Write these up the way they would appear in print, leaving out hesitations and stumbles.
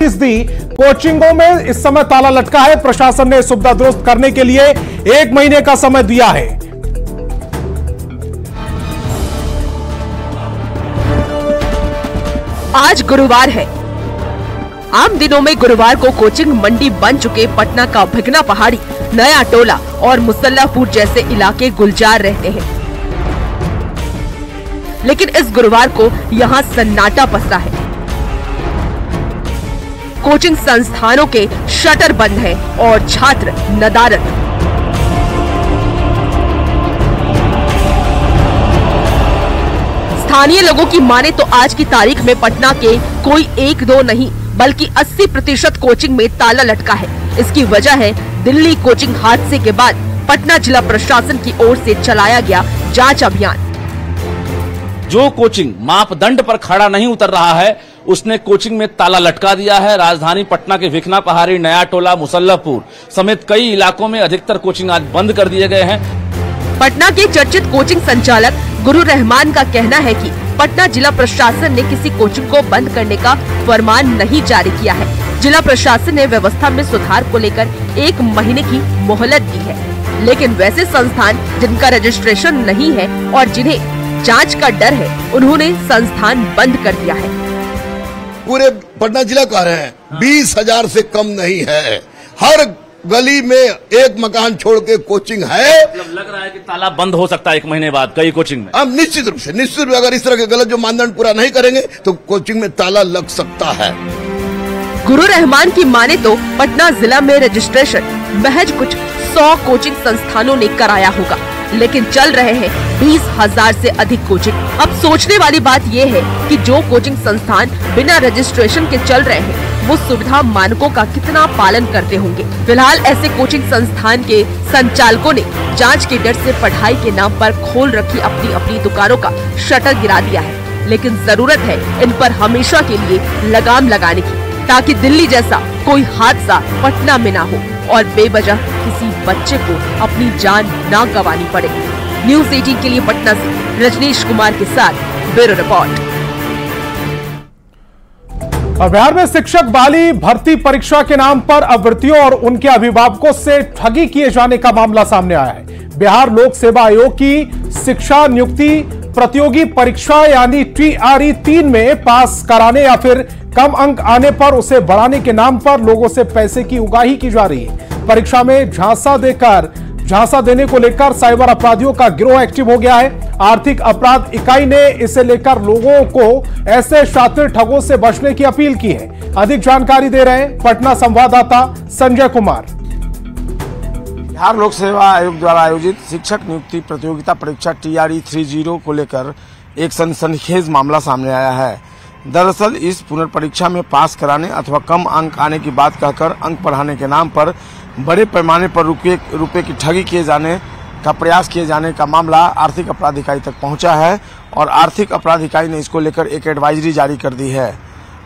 35% कोचिंगों में इस समय ताला लटका है। प्रशासन ने सुविधा दुरुस्त करने के लिए 1 महीने का समय दिया है। आज गुरुवार है। आम दिनों में गुरुवार को कोचिंग मंडी बन चुके पटना का भिगना पहाड़ी, नया टोला और मुसल्लापुर जैसे इलाके गुलजार रहते हैं, लेकिन इस गुरुवार को यहाँ सन्नाटा पसरा है। कोचिंग संस्थानों के शटर बंद हैं और छात्र नदारद। स्थानीय लोगों की माने तो आज की तारीख में पटना के कोई 1-2 नहीं बल्कि 80% कोचिंग में ताला लटका है। इसकी वजह है दिल्ली कोचिंग हादसे के बाद पटना जिला प्रशासन की ओर से चलाया गया जांच अभियान। जो कोचिंग मापदंड पर खड़ा नहीं उतर रहा है उसने कोचिंग में ताला लटका दिया है। राजधानी पटना के भिगना पहाड़ी, नया टोला, मुसल्लापुर समेत कई इलाकों में अधिकतर कोचिंग आज बंद कर दिए गए हैं। पटना के चर्चित कोचिंग संचालक गुरु रहमान का कहना है कि पटना जिला प्रशासन ने किसी कोचिंग को बंद करने का फरमान नहीं जारी किया है। जिला प्रशासन ने व्यवस्था में सुधार को लेकर 1 महीने की मोहलत दी है, लेकिन वैसे संस्थान जिनका रजिस्ट्रेशन नहीं है और जिन्हें जांच का डर है, उन्होंने संस्थान बंद कर दिया है। पूरे पटना जिला कह रहे हैं 20,000 से कम नहीं है। हर गली में एक मकान छोड़ के कोचिंग है। मतलब लग रहा है कि ताला बंद हो सकता है 1 महीने बाद कई कोचिंग में। अब निश्चित रूप से अगर इस तरह के गलत जो मानदंड पूरा नहीं करेंगे तो कोचिंग में ताला लग सकता है। गुरु रहमान की माने तो पटना जिला में रजिस्ट्रेशन महज कुछ 100 कोचिंग संस्थानों ने कराया होगा, लेकिन चल रहे हैं 20,000 से अधिक कोचिंग। अब सोचने वाली बात ये है कि जो कोचिंग संस्थान बिना रजिस्ट्रेशन के चल रहे हैं वो सुविधा मानकों का कितना पालन करते होंगे। फिलहाल ऐसे कोचिंग संस्थान के संचालकों ने जांच के डर से पढ़ाई के नाम पर खोल रखी अपनी अपनी दुकानों का शटर गिरा दिया है, लेकिन जरूरत है इन पर हमेशा के लिए लगाम लगाने की, ताकि दिल्ली जैसा कोई हादसा पटना में ना हो और बेवजह किसी बच्चे को अपनी जान ना गंवानी पड़े। न्यूज़ 18 के लिए पटना से रजनीश कुमार के साथ ब्यूरो रिपोर्ट। और बिहार में शिक्षक बाली भर्ती परीक्षा के नाम पर अभ्यर्थियों और उनके अभिभावकों से ठगी किए जाने का मामला सामने आया है। बिहार लोक सेवा आयोग की शिक्षा नियुक्ति प्रतियोगी परीक्षा यानी TRE 3 में पास कराने या फिर कम अंक आने पर उसे बढ़ाने के नाम पर लोगों से पैसे की उगाही की जा रही है। परीक्षा में झांसा देने को लेकर साइबर अपराधियों का गिरोह एक्टिव हो गया है। आर्थिक अपराध इकाई ने इसे लेकर लोगों को ऐसे शातिर ठगों से बचने की अपील की है। अधिक जानकारी दे रहे हैं पटना संवाददाता संजय कुमार। बिहार लोक सेवा आयोग द्वारा आयोजित शिक्षक नियुक्ति प्रतियोगिता परीक्षा TRE 30 को लेकर एक सनसनीखेज मामला सामने आया है। दरअसल इस पुनर्परीक्षा में पास कराने अथवा कम अंक आने की बात कहकर अंक बढ़ाने के नाम पर बड़े पैमाने पर रुपए की ठगी किए जाने का प्रयास किए जाने का मामला आर्थिक अपराध इकाई तक पहुंचा है और आर्थिक अपराध इकाई ने इसको लेकर एक एडवाइजरी जारी कर दी है।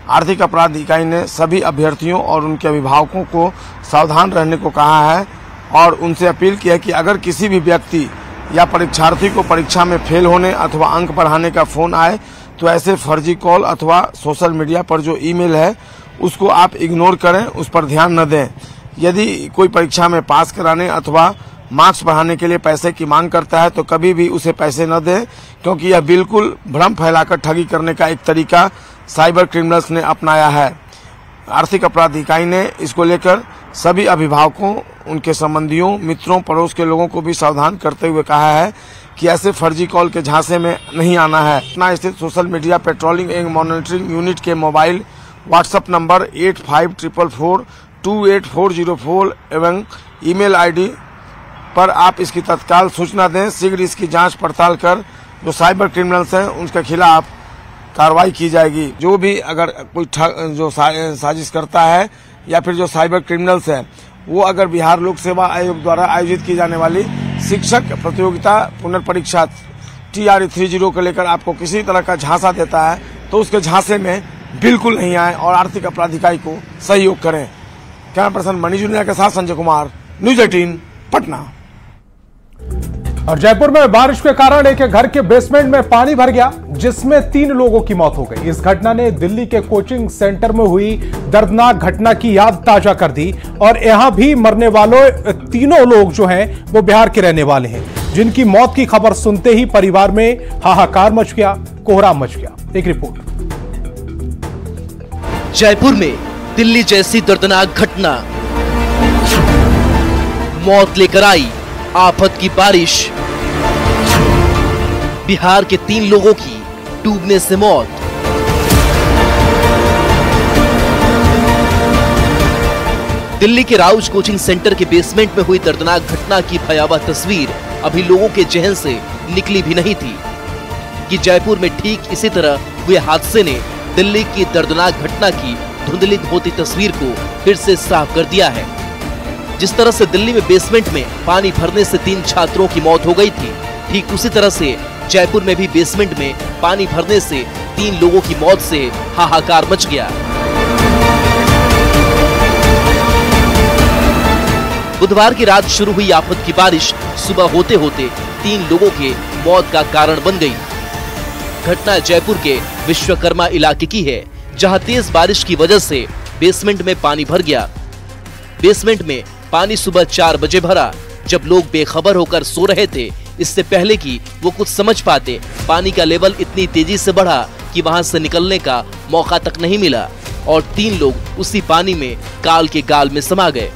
आर्थिक अपराध इकाई ने सभी अभ्यर्थियों और उनके अभिभावकों को सावधान रहने को कहा है और उनसे अपील की है कि अगर किसी भी व्यक्ति या परीक्षार्थी को परीक्षा में फेल होने अथवा अंक बढ़ाने का फोन आए तो ऐसे फर्जी कॉल अथवा सोशल मीडिया पर जो ईमेल है उसको आप इग्नोर करें, उस पर ध्यान न दें। यदि कोई परीक्षा में पास कराने अथवा मार्क्स बढ़ाने के लिए पैसे की मांग करता है तो कभी भी उसे पैसे न दें, क्योंकि यह बिल्कुल भ्रम फैलाकर ठगी करने का एक तरीका साइबर क्रिमिनल्स ने अपनाया है। आर्थिक अपराध इकाई ने इसको लेकर सभी अभिभावकों, उनके संबंधियों, मित्रों, पड़ोस के लोगों को भी सावधान करते हुए कहा है कि ऐसे फर्जी कॉल के झांसे में नहीं आना है। पटना स्थित social media patrolling and monitoring unit के मोबाइल व्हाट्सएप नंबर 8544428404 एवं ईमेल आईडी पर आप इसकी तत्काल सूचना दें। शीघ्र इसकी जांच पड़ताल कर जो साइबर क्रिमिनल्स हैं उनके खिलाफ कार्रवाई की जाएगी। जो भी अगर कोई जो साजिश करता है या फिर जो साइबर क्रिमिनल्स है वो अगर बिहार लोक सेवा आयोग द्वारा आयोजित की जाने वाली शिक्षक प्रतियोगिता पुनर्परीक्षा TRE 30 को लेकर आपको किसी तरह का झांसा देता है तो उसके झांसे में बिल्कुल नहीं आए और आर्थिक अपराध इकाई को सहयोग करें। कैमरा पर्सन मनीष जुनिया के साथ संजय कुमार, न्यूज़ 18 पटना। और जयपुर में बारिश के कारण एक घर के बेसमेंट में पानी भर गया, जिसमें 3 लोगों की मौत हो गई। इस घटना ने दिल्ली के कोचिंग सेंटर में हुई दर्दनाक घटना की याद ताजा कर दी। और यहां भी मरने वालों 3 लोग जो हैं वो बिहार के रहने वाले हैं, जिनकी मौत की खबर सुनते ही परिवार में हाहाकार मच गया, कोहराम मच गया। एक रिपोर्ट। जयपुर में दिल्ली जैसी दर्दनाक घटना, मौत लेकर आई आफत की बारिश। बिहार के 3 लोगों की डूबने से मौत। दिल्ली के राउज कोचिंग सेंटर के बेसमेंट में हुई दर्दनाक घटना की भयावह तस्वीर अभी लोगों के जहन से निकली भी नहीं थी कि जयपुर में ठीक इसी तरह हुए हादसे ने दिल्ली की दर्दनाक घटना की धुंधलित होती तस्वीर को फिर से साफ कर दिया है। जिस तरह से दिल्ली में बेसमेंट में पानी भरने से 3 छात्रों की मौत हो गई थी, ठीक उसी तरह से जयपुर में भी बेसमेंट में पानी भरने से 3 लोगों की मौत से हाहाकार मच गया। बुधवार की रात शुरू हुई आफत की बारिश सुबह होते होते 3 लोगों के मौत का कारण बन गई। घटना जयपुर के विश्वकर्मा इलाके की है, जहां तेज बारिश की वजह से बेसमेंट में पानी भर गया। बेसमेंट में पानी सुबह 4 बजे भरा, जब लोग बेखबर होकर सो रहे थे। इससे पहले कि वो कुछ समझ पाते, पानी का लेवल इतनी तेजी से बढ़ा कि वहां से निकलने का मौका तक नहीं मिला और 3 लोग उसी पानी में काल के गाल में समा गए।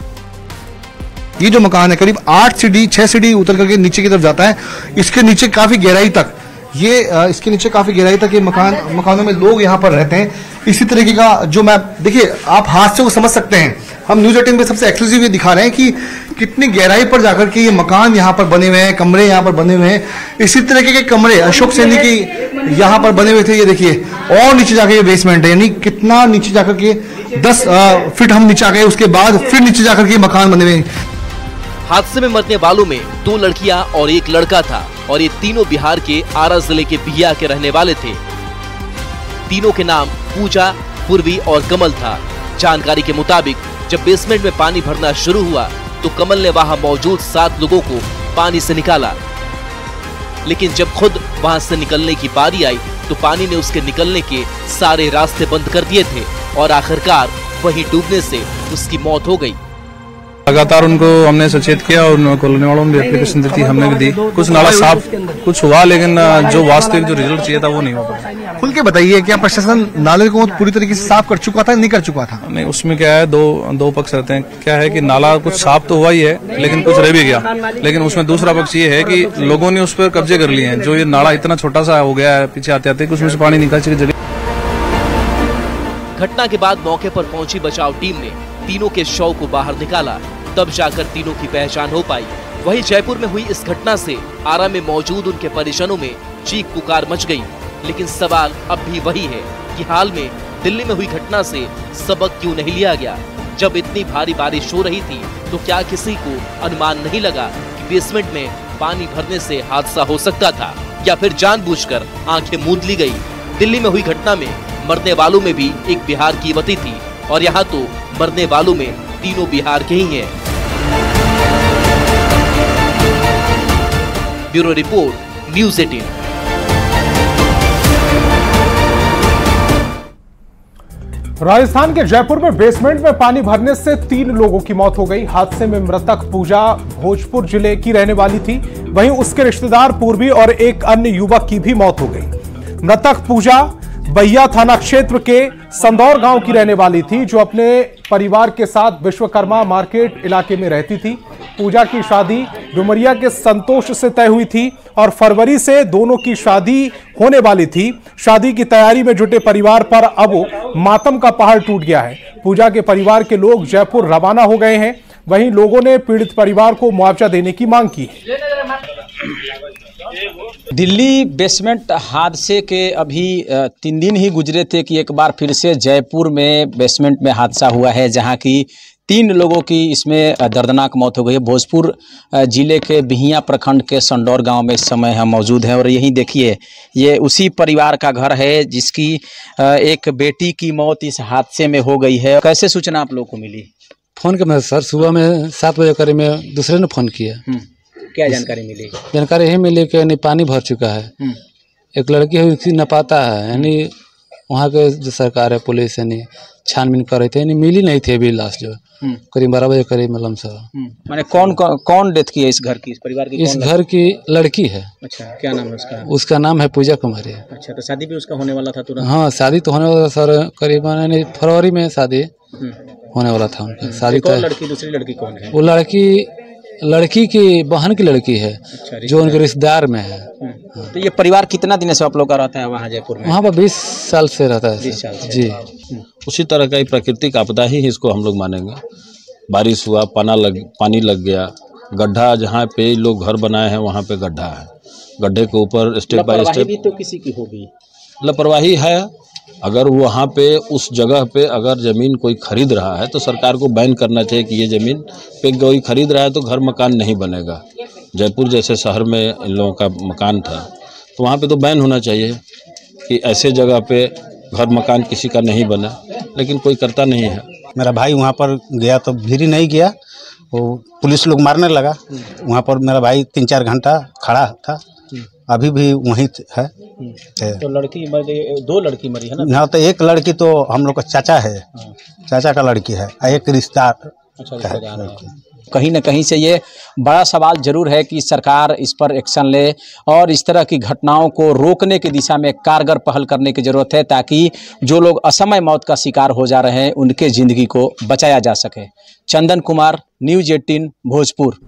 ये जो मकान है करीब 8 सीढ़ी 6 सीढ़ी उतर करके नीचे की तरफ जाता है। इसके नीचे काफी गहराई तक इसके नीचे काफी गहराई तक ये मकानों में लोग यहाँ पर रहते हैं। इसी तरीके का जो मैप देखिए, आप हाथ से वो समझ सकते हैं। हम न्यूज 18 पे सबसे एक्सक्लूसिव ये दिखा रहे हैं कि कितनी गहराई पर जाकर के ये मकान यहाँ पर बने हुए हैं, कमरे यहाँ पर बने हुए हैं। इसी तरीके के कमरे अशोक सैनी की यहाँ पर बने हुए थे। ये देखिए, और नीचे जाकर ये बेसमेंट है, यानी कितना नीचे जाकर के 10 फीट हम नीचे आ गए, उसके बाद फिर नीचे जाकर के मकान बने हुए हैं। हादसे में मरने वालों में 2 लड़कियां और 1 लड़का था और ये तीनों बिहार के आरा जिले के बिहिया के रहने वाले थे। तीनों के नाम पूजा, पूर्वी और कमल था। जानकारी के मुताबिक जब बेसमेंट में पानी भरना शुरू हुआ तो कमल ने वहां मौजूद 7 लोगों को पानी से निकाला, लेकिन जब खुद वहां से निकलने की बारी आई तो पानी ने उसके निकलने के सारे रास्ते बंद कर दिए थे और आखिरकार वहीं डूबने से उसकी मौत हो गई। लगातार उनको हमने सचेत किया और कॉलोनी वालों ने भी एप्लीकेशन दी थी, हमने भी दी। कुछ नाला साफ कुछ हुआ, लेकिन जो वास्तविक जो रिजल्ट चाहिए था वो नहीं हुआ। खुल के बताइए, क्या प्रशासन नाले को पूरी तरीके से साफ कर चुका था, नहीं कर चुका था? नहीं, उसमें क्या है, दो पक्ष रहते हैं। क्या है कि नाला कुछ साफ तो हुआ ही है, लेकिन कुछ रह भी गया। लेकिन उसमें दूसरा पक्ष ये है कि लोगों ने उस पर कब्जे कर लिए हैं। जो ये नाला इतना छोटा सा हो गया है पीछे आते आते, उसमें से पानी निकालने की जगह। घटना के बाद मौके पर पहुंची बचाव टीम ने तीनों के शव को बाहर निकाला, तब जाकर तीनों की पहचान हो पाई। वहीं जयपुर में हुई इस घटना से आरा में मौजूद उनके परिजनों में चीख पुकार मच गई। लेकिन सवाल अब भी वही है कि हाल में दिल्ली में हुई घटना से सबक क्यों नहीं लिया गया? जब इतनी भारी बारिश हो रही थी तो क्या किसी को अनुमान नहीं लगा कि बेसमेंट में पानी भरने से हादसा हो सकता था, या फिर जानबूझकर आंखें मूंद ली गई? दिल्ली में हुई घटना में मरने वालों में भी एक बिहार की युवती थी और यहाँ तो मरने वालों में तीनों बिहार के ही हैं। Bureau report, news 18। राजस्थान के जयपुर में बेसमेंट में पानी भरने से 3 लोगों की मौत हो गई। हादसे में मृतक पूजा भोजपुर जिले की रहने वाली थी, वहीं उसके रिश्तेदार पूर्वी और एक अन्य युवक की भी मौत हो गई। मृतक पूजा बहिया थाना क्षेत्र के संदौर गांव की रहने वाली थी, जो अपने परिवार के साथ विश्वकर्मा मार्केट इलाके में रहती थी। पूजा की शादी डुमरिया के संतोष से तय हुई थी और फरवरी से दोनों की शादी होने वाली थी। शादी की तैयारी में जुटे परिवार पर अब मातम का पहाड़ टूट गया है। पूजा के परिवार के लोग जयपुर रवाना हो गए हैं। वहीं लोगों ने पीड़ित परिवार को मुआवजा देने की मांग की है। दिल्ली बेसमेंट हादसे के अभी 3 दिन ही गुजरे थे कि एक बार फिर से जयपुर में बेसमेंट में हादसा हुआ है, जहां की 3 लोगों की इसमें दर्दनाक मौत हो गई है। भोजपुर जिले के बिहिया प्रखंड के संडौर गांव में इस समय हम मौजूद हैं और यहीं देखिए, ये उसी परिवार का घर है जिसकी एक बेटी की मौत इस हादसे में हो गई है। कैसे सूचना आप लोगों को मिली? फोन के मैं सर सुबह में 7 बजे करीब में दूसरे ने फोन किया क्या जानकारी मिली? जानकारी यही मिली कि यानी पानी भर चुका है, एक लड़की है उसकी नपाता है, यानी वहाँ के जो सरकार है पुलिस यानी छानबीन कर रहे थे, यानी मिली नहीं थी अभी लास्ट जो करीब 12 बजे करीब मतलब सब। माने कौन डेथ की है इस घर की, इस परिवार की? इस घर की लड़की है। अच्छा, क्या नाम है उसका? उसका नाम है पूजा कुमारी। अच्छा, तो शादी भी उसका होने वाला था तुरंत? हाँ, शादी तो होने वाला सर, करीबन यानी फरवरी में शादी होने वाला था उनका। शादी कौन लड़की, दूसरी लड़की कौन है? वो लड़की की बहन की लड़की है। अच्छा, जो उनके रिश्तेदार में है। तो ये परिवार कितना दिन से आप लोग का रहता है वहाँ जयपुर में? वहाँ पर 20 साल से रहता है। 20 साल से जी। उसी तरह का ही प्राकृतिक आपदा ही इसको हम लोग मानेंगे। बारिश हुआ, पानी लग गया, गड्ढा जहाँ पे लोग घर बनाए हैं वहाँ पे गड्ढा है, गड्ढे के ऊपर स्टेप बाय स्टेप। भी तो किसी की होगी, लापरवाही है। अगर वहाँ पे उस जगह पे अगर ज़मीन कोई खरीद रहा है तो सरकार को बैन करना चाहिए कि ये ज़मीन पे कोई खरीद रहा है तो घर मकान नहीं बनेगा। जयपुर जैसे शहर में इन लोगों का मकान था तो वहाँ पे तो बैन होना चाहिए कि ऐसे जगह पे घर मकान किसी का नहीं बना, लेकिन कोई करता नहीं है। मेरा भाई वहाँ पर गया तो भीड़ नहीं गया, वो पुलिस लोग मारने लगा। वहाँ पर मेरा भाई 3-4 घंटा खड़ा था, अभी भी वहीं है। तो लड़की मर गई, 2 लड़की मरी है ना? यहाँ तो एक लड़की तो हम लोग का चाचा है, चाचा का लड़की है, एक रिश्तेदार। कहीं न कहीं से ये बड़ा सवाल जरूर है कि सरकार इस पर एक्शन ले और इस तरह की घटनाओं को रोकने की दिशा में कारगर पहल करने की जरूरत है, ताकि जो लोग असमय मौत का शिकार हो जा रहे हैं उनके जिंदगी को बचाया जा सके। चंदन कुमार, न्यूज़ 18 भोजपुर।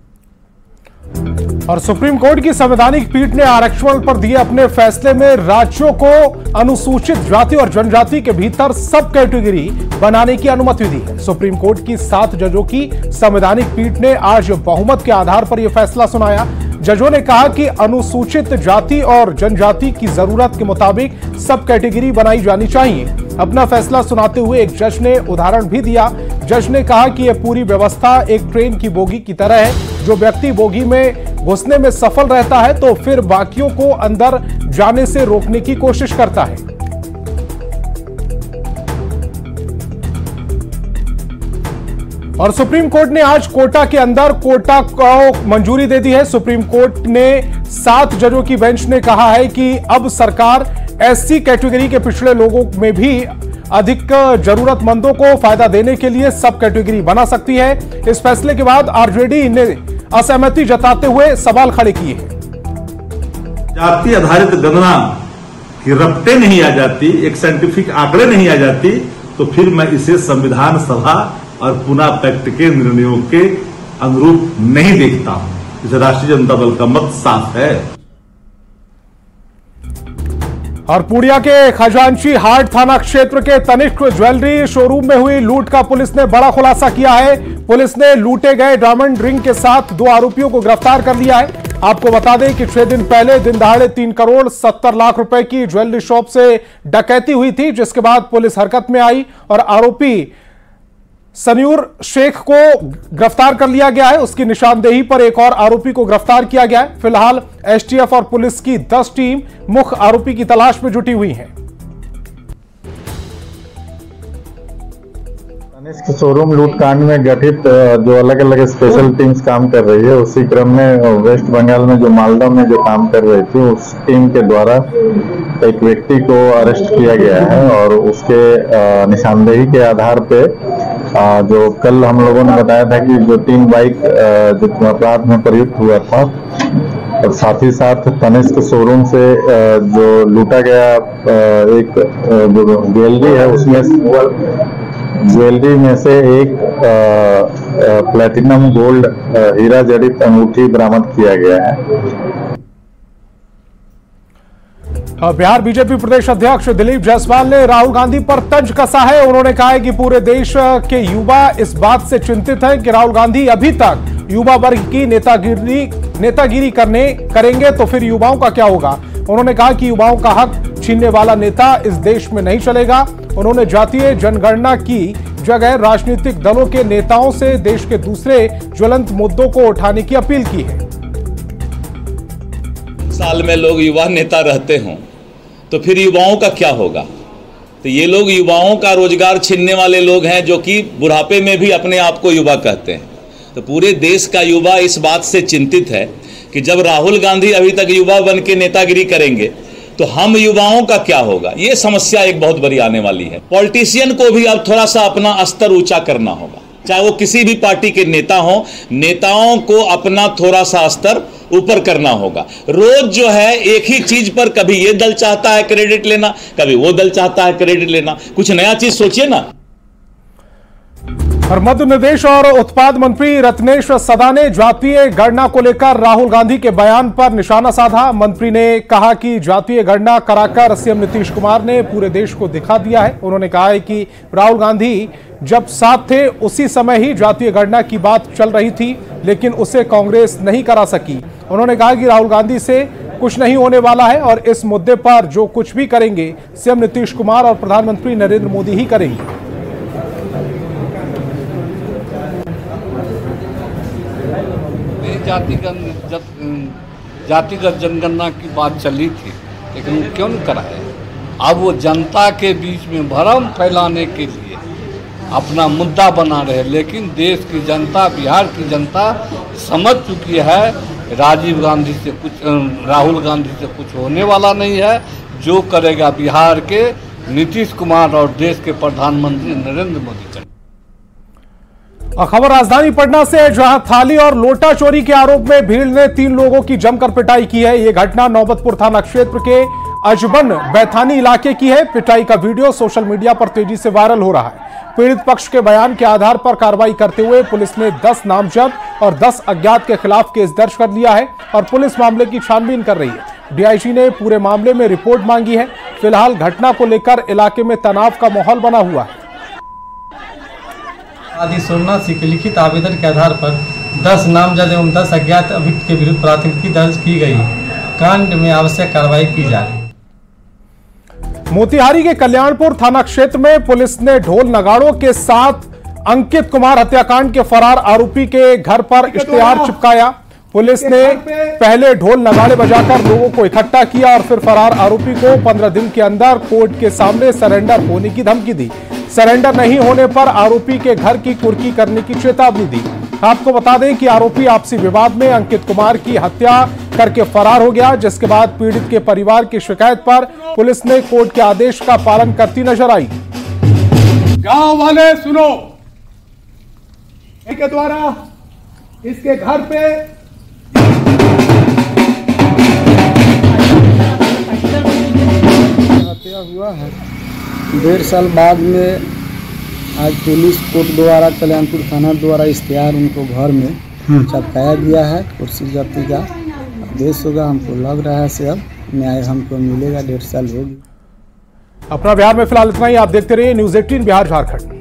और सुप्रीम कोर्ट की संवैधानिक पीठ ने आरक्षण पर दिए अपने फैसले में राज्यों को अनुसूचित जाति और जनजाति के भीतर सब कैटेगरी बनाने की अनुमति दी है। सुप्रीम कोर्ट की 7 जजों की संवैधानिक पीठ ने आज बहुमत के आधार पर यह फैसला सुनाया। जजों ने कहा कि अनुसूचित जाति और जनजाति की जरूरत के मुताबिक सब कैटेगरी बनाई जानी चाहिए। अपना फैसला सुनाते हुए एक जज ने उदाहरण भी दिया। जज ने कहा कि यह पूरी व्यवस्था एक ट्रेन की बोगी की तरह है। जो व्यक्ति बोगी में घुसने में सफल रहता है तो फिर बाकियों को अंदर जाने से रोकने की कोशिश करता है। और सुप्रीम कोर्ट ने आज कोटा के अंदर कोटा को मंजूरी दे दी है। सुप्रीम कोर्ट ने 7 जजों की बेंच ने कहा है कि अब सरकार एससी कैटेगरी के पिछड़े लोगों में भी अधिक जरूरतमंदों को फायदा देने के लिए सब कैटेगरी बना सकती है। इस फैसले के बाद आरजेडी ने असहमति जताते हुए सवाल खड़े किए हैं। जाति आधारित गणना की रफ्तें नहीं आ जाती, एक साइंटिफिक आंकड़े नहीं आ जाती, तो फिर मैं इसे संविधान सभा और पुनः पैक्ट के निर्णयों के अनुरूप नहीं देखता हूं। इसे राष्ट्रीय जनता दल का मत साफ है। और पूर्णिया के खजांची हाट थाना क्षेत्र के तनिष्क ज्वेलरी शोरूम में हुई लूट का पुलिस ने बड़ा खुलासा किया है। पुलिस ने लूटे गए डायमंड रिंग के साथ 2 आरोपियों को गिरफ्तार कर लिया है। आपको बता दें कि 6 दिन पहले दिन दहाड़े 3 करोड़ 70 लाख रुपए की ज्वेलरी शॉप से डकैती हुई थी, जिसके बाद पुलिस हरकत में आई और आरोपी सन्यूर शेख को गिरफ्तार कर लिया गया है। उसकी निशानदेही पर एक और आरोपी को गिरफ्तार किया गया है। फिलहाल एसटीएफ और पुलिस की 10 टीम मुख्य आरोपी की तलाश में जुटी हुई है। शोरूम लूटकांड में गठित जो अलग अलग स्पेशल टीम्स काम कर रही है, उसी क्रम में वेस्ट बंगाल में जो मालदा में जो काम कर रही थी, उस टीम के द्वारा एक व्यक्ति को अरेस्ट किया गया है और उसके निशानदेही के आधार पे जो कल हम लोगों ने बताया था कि जो 3 बाइक जो अपराध में प्रयुक्त हुआ था, और साथ ही साथ तनिष्क शोरूम से जो लूटा गया एक जो ज्वेलरी है, उसमें ज्वेलरी में से एक प्लैटिनम गोल्ड हीरा जड़ित अंगूठी बरामद किया गया है। बिहार बीजेपी प्रदेश अध्यक्ष दिलीप जायसवाल ने राहुल गांधी पर तंज कसा है। उन्होंने कहा है कि पूरे देश के युवा इस बात से चिंतित हैं कि राहुल गांधी अभी तक युवा वर्ग की नेतागिरी करेंगे तो फिर युवाओं का क्या होगा। उन्होंने कहा कि युवाओं का हक छीनने वाला नेता इस देश में नहीं चलेगा। उन्होंने जातीय जनगणना की जगह राजनीतिक दलों के नेताओं से देश के दूसरे ज्वलंत मुद्दों को उठाने की अपील की है। साल में लोग युवा नेता रहते हों तो फिर युवाओं का क्या होगा। तो ये लोग युवाओं का रोजगार छीनने वाले लोग हैं, जो कि बुढ़ापे में भी अपने आप को युवा कहते हैं। तो पूरे देश का युवा इस बात से चिंतित है कि जब राहुल गांधी अभी तक युवा बन के नेतागिरी करेंगे तो हम युवाओं का क्या होगा। ये समस्या एक बहुत बड़ी आने वाली है। पॉलिटिशियन को भी अब थोड़ा सा अपना स्तर ऊंचा करना होगा, चाहे वो किसी भी पार्टी के नेता हो, नेताओं को अपना थोड़ा सा स्तर ऊपर करना होगा। रोज जो है एक ही चीज पर कभी ये दल चाहता है क्रेडिट लेना, कभी वो दल चाहता है क्रेडिट लेना, कुछ नया चीज सोचिए ना। और मध्य प्रदेश और उत्पाद मंत्री रत्नेश सदा ने जातीय गणना को लेकर राहुल गांधी के बयान पर निशाना साधा। मंत्री ने कहा कि जातीय गणना कराकर सीएम नीतीश कुमार ने पूरे देश को दिखा दिया है। उन्होंने कहा है कि राहुल गांधी जब साथ थे उसी समय ही जातीय गणना की बात चल रही थी, लेकिन उसे कांग्रेस नहीं करा सकी। उन्होंने कहा कि राहुल गांधी से कुछ नहीं होने वाला है और इस मुद्दे पर जो कुछ भी करेंगे सीएम नीतीश कुमार और प्रधानमंत्री नरेंद्र मोदी ही करेंगे। जब जातिगत जनगणना की बात चली थी, लेकिन वो क्यों नहीं कराए। अब वो जनता के बीच में भ्रम फैलाने के लिए अपना मुद्दा बना रहे, लेकिन देश की जनता, बिहार की जनता समझ चुकी है राजीव गांधी से कुछ, राहुल गांधी से कुछ होने वाला नहीं है। जो करेगा बिहार के नीतीश कुमार और देश के प्रधानमंत्री नरेंद्र मोदी करेंगे। खबर राजधानी पटना से, जहां थाली और लोटा चोरी के आरोप में भीड़ ने 3 लोगों की जमकर पिटाई की है। यह घटना नौबतपुर थाना क्षेत्र के अजबन बैथानी इलाके की है। पिटाई का वीडियो सोशल मीडिया पर तेजी से वायरल हो रहा है। पीड़ित पक्ष के बयान के आधार पर कार्रवाई करते हुए पुलिस ने 10 नामजद और 10 अज्ञात के खिलाफ केस दर्ज कर लिया है और पुलिस मामले की छानबीन कर रही है। डीआईजी ने पूरे मामले में रिपोर्ट मांगी है। फिलहाल घटना को लेकर इलाके में तनाव का माहौल बना हुआ है। आदि सोमनाथ सिंह के लिखित आवेदन के आधार पर 10 नामजद एवं 10 अज्ञात अभियुक्त के विरुद्ध प्राथमिकी दर्ज की गई। कांड में आवश्यक कार्रवाई की जा रही है। मोतिहारी के कल्याणपुर थाना क्षेत्र में पुलिस ने ढोल नगाड़ों के साथ अंकित कुमार हत्याकांड के फरार आरोपी के घर पर इश्तेहार चिपकाया। पुलिस ने पहले ढोल नगाड़े बजाकर लोगों को इकट्ठा किया और फिर फरार आरोपी को 15 दिन के अंदर कोर्ट के सामने सरेंडर होने की धमकी दी। सरेंडर नहीं होने पर आरोपी के घर की कुर्की करने की चेतावनी दी। आपको बता दें कि आरोपी आपसी विवाद में अंकित कुमार की हत्या करके फरार हो गया, जिसके बाद पीड़ित के परिवार की शिकायत पर पुलिस ने कोर्ट के आदेश का पालन करती नजर आई। गांव वाले सुनो, के द्वारा इसके घर पे हत्या हुआ है। 1.5 साल बाद में आज पुलिस कोर्ट द्वारा कल्याणपुर थाना द्वारा इश्तेहार उनको घर में छपकाया गया है। कुर्सी जब्ती का आदेश होगा। हमको लग रहा है से अब न्याय हमको मिलेगा। 1.5 साल होगी। अपना बिहार में फिलहाल इतना ही। आप देखते रहिए न्यूज़ 18 बिहार झारखंड।